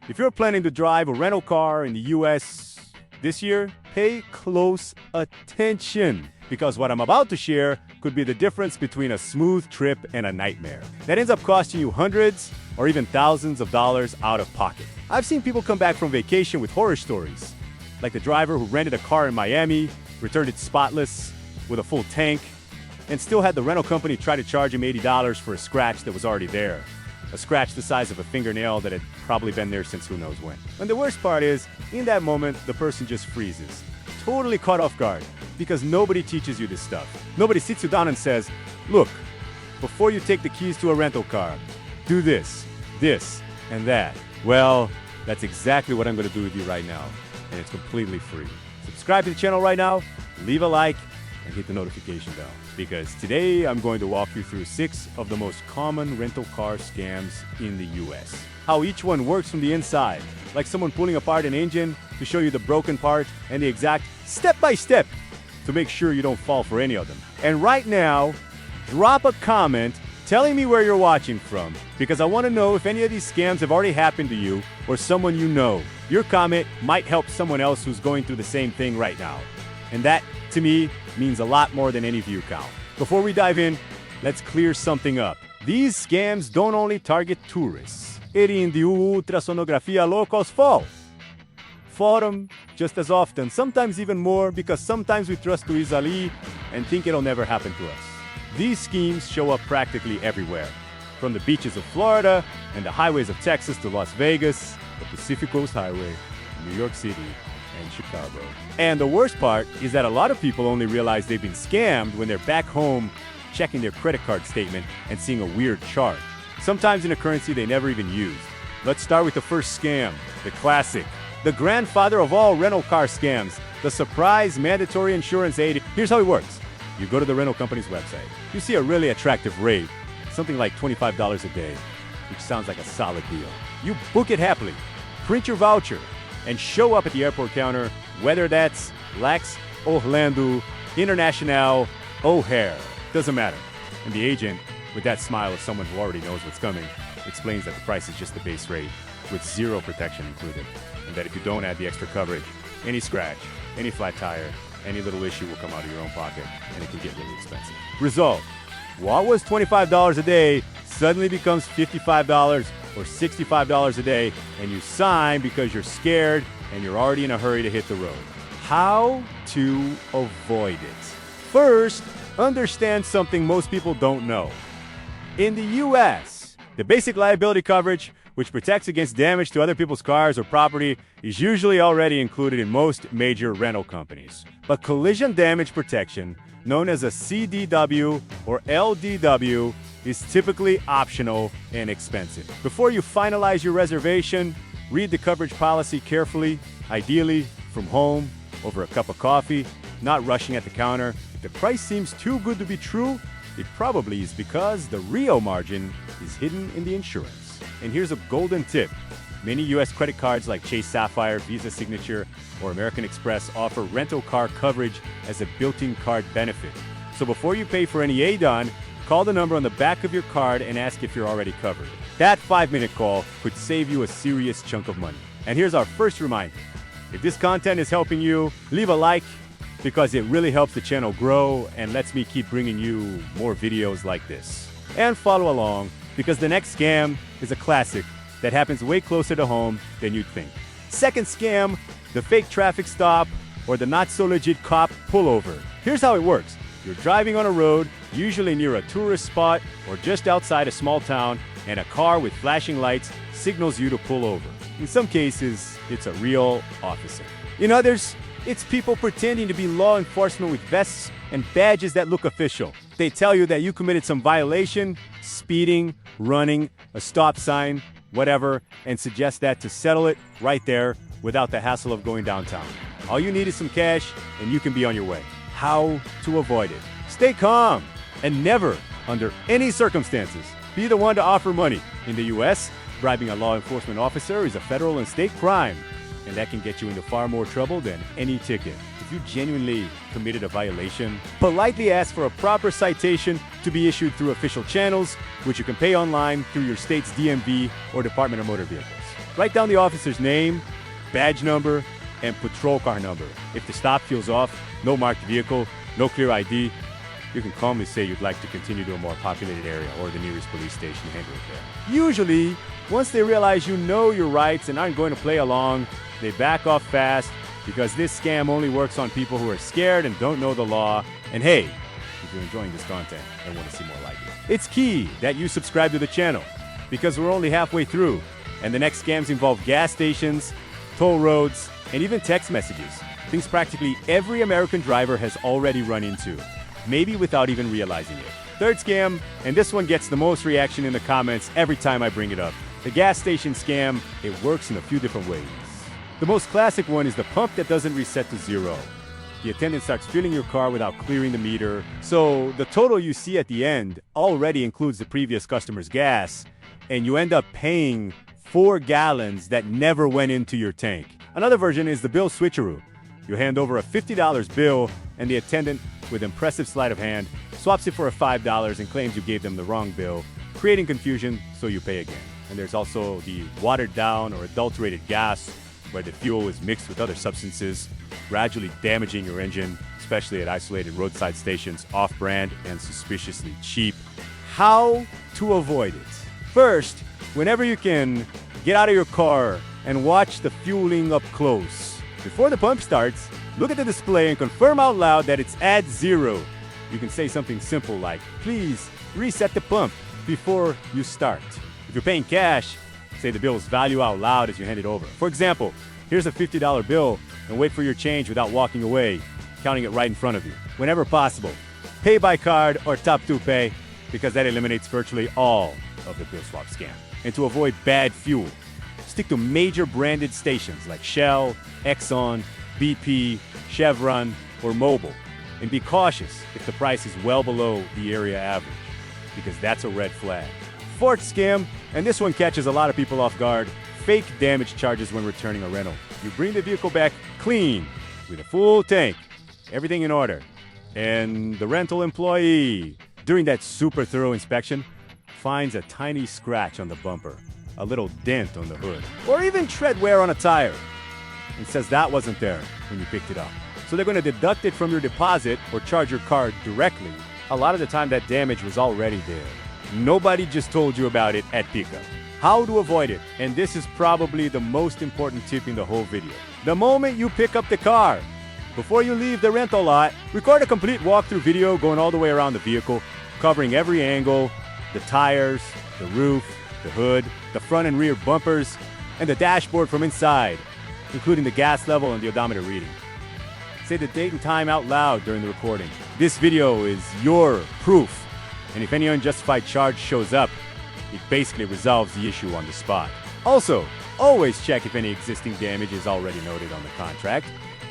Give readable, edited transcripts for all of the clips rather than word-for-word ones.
If you're planning to drive a rental car in the US this year, pay close attention, because what I'm about to share could be the difference between a smooth trip and a nightmare that ends up costing you hundreds or even thousands of dollars out of pocket. I've seen people come back from vacation with horror stories, like the driver who rented a car in Miami, returned it spotless with a full tank, and still had the rental company try to charge him $80 for a scratch that was already there. A scratch the size of a fingernail that had probably been there since who knows when. And the worst part is, in that moment, the person just freezes, totally caught off guard, because nobody teaches you this stuff. Nobody sits you down and says, look, before you take the keys to a rental car, do this, and that. Well, that's exactly what I'm going to do with you right now, and it's completely free. Subscribe to the channel right now, leave a like, and hit the notification bell, because today I'm going to walk you through 6 of the most common rental car scams in the US. How each one works from the inside, like someone pulling apart an engine to show you the broken part and the exact step-by-step to make sure you don't fall for any of them. And right now, drop a comment telling me where you're watching from, because I want to know if any of these scams have already happened to you or someone you know. Your comment might help someone else who's going through the same thing right now. And that, to me, means a lot more than any view count. Before we dive in, let's clear something up. These scams don't only target tourists. Erin de ultrasonografia locals fall. Forum just as often, sometimes even more, because sometimes we trust to Izali and think it'll never happen to us. These schemes show up practically everywhere, from the beaches of Florida and the highways of Texas to Las Vegas, the Pacific Coast Highway, New York City, and Chicago. And the worst part is that a lot of people only realize they've been scammed when they're back home checking their credit card statement and seeing a weird charge, sometimes in a currency they never even used. Let's start with the first scam, the classic, the grandfather of all rental car scams, the surprise mandatory insurance aid. Here's how it works. You go to the rental company's website. You see a really attractive rate, something like $25 a day, which sounds like a solid deal. You book it happily, print your voucher, and show up at the airport counter, whether that's LAX, Orlando, International, O'Hare. Doesn't matter. And the agent, with that smile of someone who already knows what's coming, explains that the price is just the base rate, with zero protection included, and that if you don't add the extra coverage, any scratch, any flat tire, any little issue will come out of your own pocket, and it can get really expensive. Result: what was $25 a day suddenly becomes $55 or $65 a day, and you sign because you're scared and you're already in a hurry to hit the road. How to avoid it? First, understand something most people don't know. In the US, the basic liability coverage, which protects against damage to other people's cars or property, is usually already included in most major rental companies. But collision damage protection, known as a CDW or LDW, is typically optional and expensive. Before you finalize your reservation, read the coverage policy carefully, ideally from home, over a cup of coffee, not rushing at the counter. If the price seems too good to be true, it probably is because the real margin is hidden in the insurance. And here's a golden tip. Many US credit cards like Chase Sapphire, Visa Signature, or American Express offer rental car coverage as a built-in card benefit. So before you pay for any add-on, call the number on the back of your card and ask if you're already covered. That 5-minute call could save you a serious chunk of money. And here's our first reminder. If this content is helping you, leave a like, because it really helps the channel grow and lets me keep bringing you more videos like this. And follow along, because the next scam is a classic that happens way closer to home than you'd think. Second scam, the fake traffic stop or the not-so-legit cop pullover. Here's how it works. You're driving on a road, usually near a tourist spot or just outside a small town, and a car with flashing lights signals you to pull over. In some cases, it's a real officer. In others, it's people pretending to be law enforcement with vests and badges that look official. They tell you that you committed some violation, speeding, running, a stop sign, whatever, and suggest that to settle it right there without the hassle of going downtown. All you need is some cash, and you can be on your way. How to avoid it? Stay calm, and never, under any circumstances, be the one to offer money. In the US, bribing a law enforcement officer is a federal and state crime, and that can get you into far more trouble than any ticket. If you genuinely committed a violation, politely ask for a proper citation to be issued through official channels, which you can pay online through your state's DMV or Department of Motor Vehicles. Write down the officer's name, badge number, and patrol car number. If the stop feels off, no marked vehicle, no clear ID, you can calmly say you'd like to continue to a more populated area or the nearest police station to handle it there. Usually, once they realize you know your rights and aren't going to play along, they back off fast because this scam only works on people who are scared and don't know the law. And hey, if you're enjoying this content and want to see more like it, it's key that you subscribe to the channel because we're only halfway through and the next scams involve gas stations, toll roads, and even text messages. Things practically every American driver has already run into, maybe without even realizing it. Third scam, and this one gets the most reaction in the comments every time I bring it up. The gas station scam, it works in a few different ways. The most classic one is the pump that doesn't reset to zero. The attendant starts filling your car without clearing the meter, so the total you see at the end already includes the previous customer's gas, and you end up paying 4 gallons that never went into your tank. Another version is the bill switcheroo. You hand over a $50 bill, and the attendant, with impressive sleight of hand, swaps it for a $5 and claims you gave them the wrong bill, creating confusion, so you pay again. And there's also the watered down or adulterated gas, where the fuel is mixed with other substances, gradually damaging your engine, especially at isolated roadside stations, off-brand and suspiciously cheap. How to avoid it? First, whenever you can, get out of your car and watch the fueling up close. Before the pump starts, look at the display and confirm out loud that it's at zero. You can say something simple like, please reset the pump before you start. If you're paying cash, say the bill's value out loud as you hand it over. For example, here's a $50 bill and wait for your change without walking away, counting it right in front of you. Whenever possible, pay by card or tap to pay because that eliminates virtually all of the bill swap scam. And to avoid bad fuel, stick to major branded stations like Shell, Exxon, BP, Chevron, or Mobil. And be cautious if the price is well below the area average, because that's a red flag. Fourth scam, and this one catches a lot of people off guard, fake damage charges when returning a rental. You bring the vehicle back clean, with a full tank, everything in order. And the rental employee, during that super thorough inspection, finds a tiny scratch on the bumper, a little dent on the hood, or even tread wear on a tire, and says that wasn't there when you picked it up. So they're going to deduct it from your deposit or charge your card directly. A lot of the time that damage was already there. Nobody just told you about it at pickup. How to avoid it, and this is probably the most important tip in the whole video. The moment you pick up the car, before you leave the rental lot, record a complete walkthrough video going all the way around the vehicle, covering every angle, the tires, the roof, the hood, the front and rear bumpers, and the dashboard from inside, including the gas level and the odometer reading. Say the date and time out loud during the recording. This video is your proof, and if any unjustified charge shows up, it basically resolves the issue on the spot. Also, always check if any existing damage is already noted on the contract,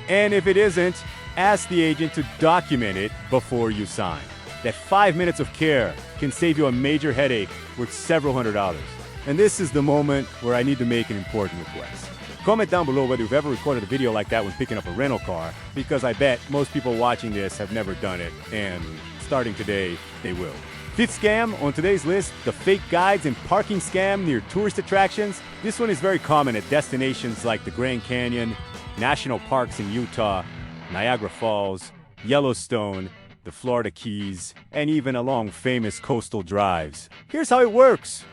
and if it isn't, ask the agent to document it before you sign. That 5 minutes of care can save you a major headache worth several $100s. And this is the moment where I need to make an important request. Comment down below whether you've ever recorded a video like that when picking up a rental car, because I bet most people watching this have never done it, and starting today, they will. Fifth scam on today's list, the fake guides and parking scam near tourist attractions. This one is very common at destinations like the Grand Canyon, national parks in Utah, Niagara Falls, Yellowstone, the Florida Keys, and even along famous coastal drives. Here's how it works.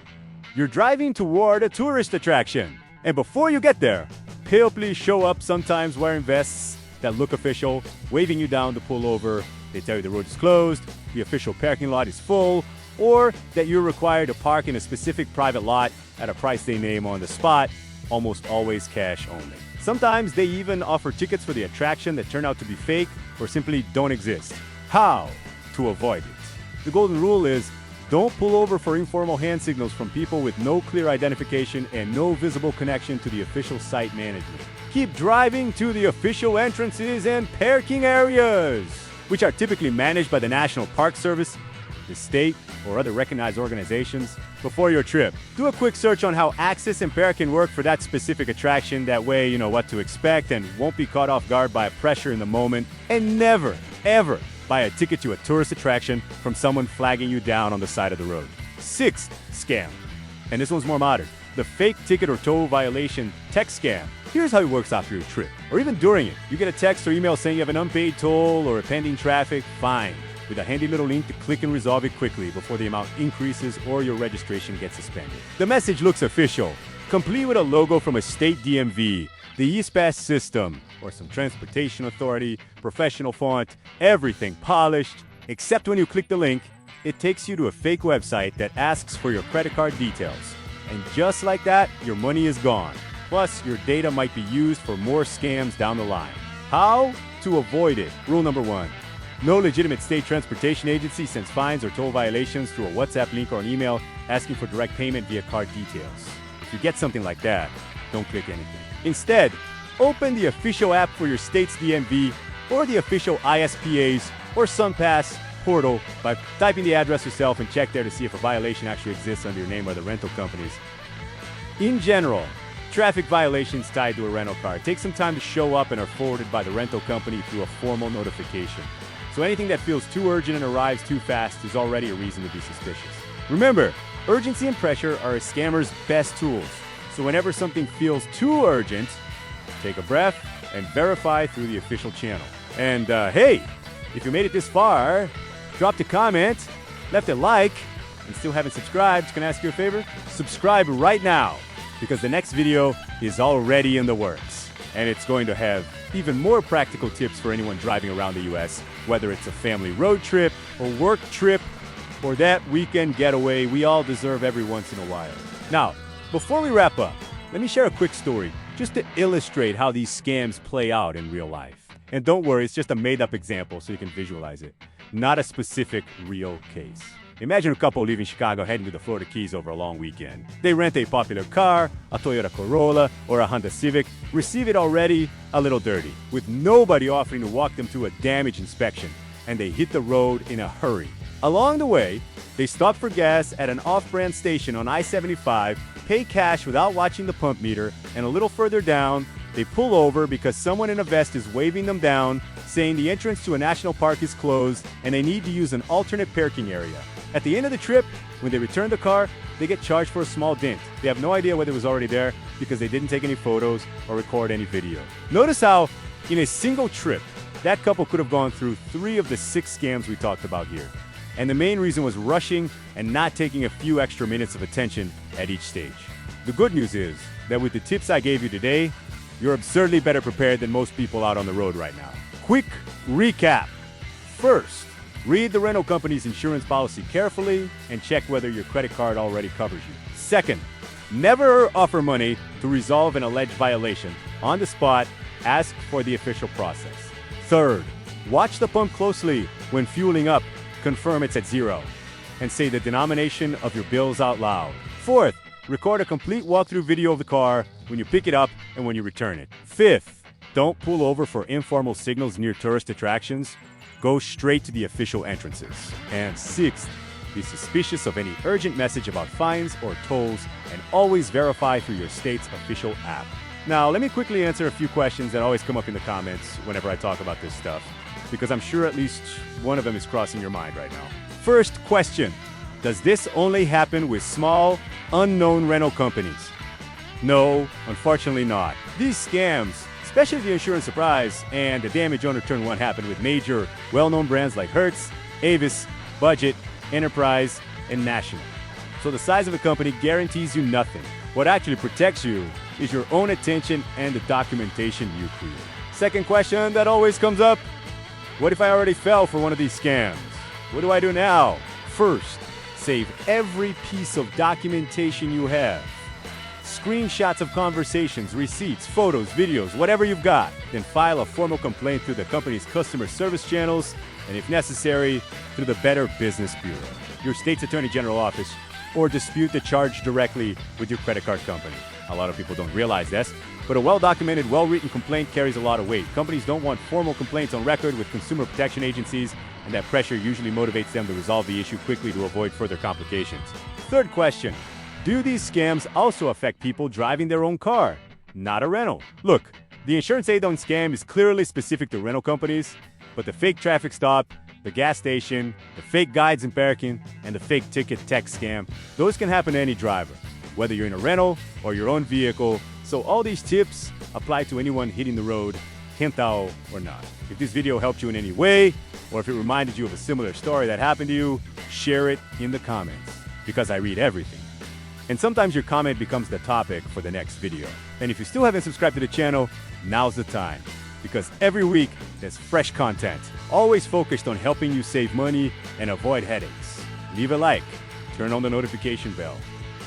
You're driving toward a tourist attraction, and before you get there, palpably show up, sometimes wearing vests that look official, waving you down to pull over. They tell you the road is closed, the official parking lot is full, or that you're required to park in a specific private lot at a price they name on the spot, almost always cash only. Sometimes they even offer tickets for the attraction that turn out to be fake or simply don't exist. How to avoid it? The golden rule is don't pull over for informal hand signals from people with no clear identification and no visible connection to the official site management. Keep driving to the official entrances and parking areas, which are typically managed by the National Park Service, the state, or other recognized organizations. Before your trip, do a quick search on how access and parking work for that specific attraction. That way you know what to expect and won't be caught off guard by a pressure in the moment. And never, ever buy a ticket to a tourist attraction from someone flagging you down on the side of the road. Sixth scam, and this one's more modern, the fake ticket or toll violation text scam. Here's how it works after your trip, or even during it. You get a text or email saying you have an unpaid toll or a pending traffic fine, with a handy little link to click and resolve it quickly before the amount increases or your registration gets suspended. The message looks official, complete with a logo from a state DMV, the E-ZPass system, or some transportation authority, professional font, everything polished, except when you click the link, it takes you to a fake website that asks for your credit card details. And just like that, your money is gone. Plus, your data might be used for more scams down the line. How to avoid it? Rule number 1. No legitimate state transportation agency sends fines or toll violations through a WhatsApp link or an email asking for direct payment via card details. If you get something like that, don't click anything. Instead, open the official app for your state's DMV or the official ISPA's or SunPass portal by typing the address yourself and check there to see if a violation actually exists under your name or the rental company's. In general, traffic violations tied to a rental car take some time to show up and are forwarded by the rental company through a formal notification. So anything that feels too urgent and arrives too fast is already a reason to be suspicious. Remember, urgency and pressure are a scammer's best tools. So whenever something feels too urgent, take a breath and verify through the official channel. And hey, if you made it this far, dropped a comment, left a like, and still haven't subscribed, can I ask you a favor? Subscribe right now, because the next video is already in the works. And it's going to have even more practical tips for anyone driving around the US, whether it's a family road trip, or work trip, or that weekend getaway we all deserve every once in a while. Now, before we wrap up, let me share a quick story, just to illustrate how these scams play out in real life. And don't worry, it's just a made-up example so you can visualize it, not a specific real case. Imagine a couple leaving Chicago heading to the Florida Keys over a long weekend. They rent a popular car, a Toyota Corolla or a Honda Civic, receive it already a little dirty, with nobody offering to walk them through a damage inspection, and they hit the road in a hurry. Along the way, they stop for gas at an off-brand station on I-75, pay cash without watching the pump meter, and a little further down, they pull over because someone in a vest is waving them down, saying the entrance to a national park is closed and they need to use an alternate parking area. At the end of the trip, when they return the car, they get charged for a small dent. They have no idea whether it was already there because they didn't take any photos or record any video. Notice how, in a single trip, that couple could have gone through 3 of the 6 scams we talked about here. And the main reason was rushing and not taking a few extra minutes of attention at each stage. The good news is that with the tips I gave you today, you're absurdly better prepared than most people out on the road right now. Quick recap. First, read the rental company's insurance policy carefully and check whether your credit card already covers you. Second, never offer money to resolve an alleged violation. On the spot, ask for the official process. Third, watch the pump closely when fueling up. Confirm it's at 0 and say the denomination of your bills out loud. Fourth, record a complete walkthrough video of the car when you pick it up and when you return it. Fifth, don't pull over for informal signals near tourist attractions. Go straight to the official entrances. And sixth, be suspicious of any urgent message about fines or tolls and always verify through your state's official app. Now, let me quickly answer a few questions that always come up in the comments whenever I talk about this stuff, because I'm sure at least one of them is crossing your mind right now. First question, does this only happen with small, unknown rental companies? No, unfortunately not. These scams, especially the insurance surprise and the damage on return one, happen with major, well-known brands like Hertz, Avis, Budget, Enterprise, and National. So the size of the company guarantees you nothing. What actually protects you is your own attention and the documentation you create. Second question that always comes up, what if I already fell for one of these scams? What do I do now? First, save every piece of documentation you have. Screenshots of conversations, receipts, photos, videos, whatever you've got. Then file a formal complaint through the company's customer service channels, and if necessary, through the Better Business Bureau, your state's attorney general office, or dispute the charge directly with your credit card company. A lot of people don't realize this, but a well-documented, well-written complaint carries a lot of weight. Companies don't want formal complaints on record with consumer protection agencies, and that pressure usually motivates them to resolve the issue quickly to avoid further complications. Third question, do these scams also affect people driving their own car? Not a rental. Look, the insurance aid-on scam is clearly specific to rental companies, but the fake traffic stop, the gas station, the fake guides in parking, and the fake ticket text scam, those can happen to any driver. whether you're in a rental or your own vehicle. So all these tips apply to anyone hitting the road, rentao or not. If this video helped you in any way, or if it reminded you of a similar story that happened to you, share it in the comments, because I read everything. And sometimes your comment becomes the topic for the next video. And if you still haven't subscribed to the channel, now's the time, because every week there's fresh content, always focused on helping you save money and avoid headaches. Leave a like, turn on the notification bell,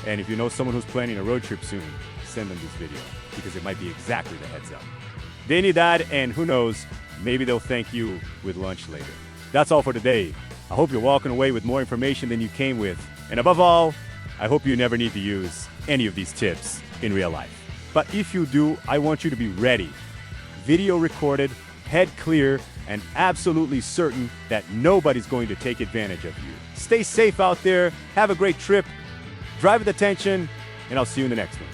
and if you know someone who's planning a road trip soon, send them this video, because it might be exactly the heads up. They need that, and who knows, maybe they'll thank you with lunch later. That's all for today. I hope you're walking away with more information than you came with. And above all, I hope you never need to use any of these tips in real life. But if you do, I want you to be ready. Video recorded, head clear, and absolutely certain that nobody's going to take advantage of you. Stay safe out there, have a great trip, drive with attention, and I'll see you in the next one.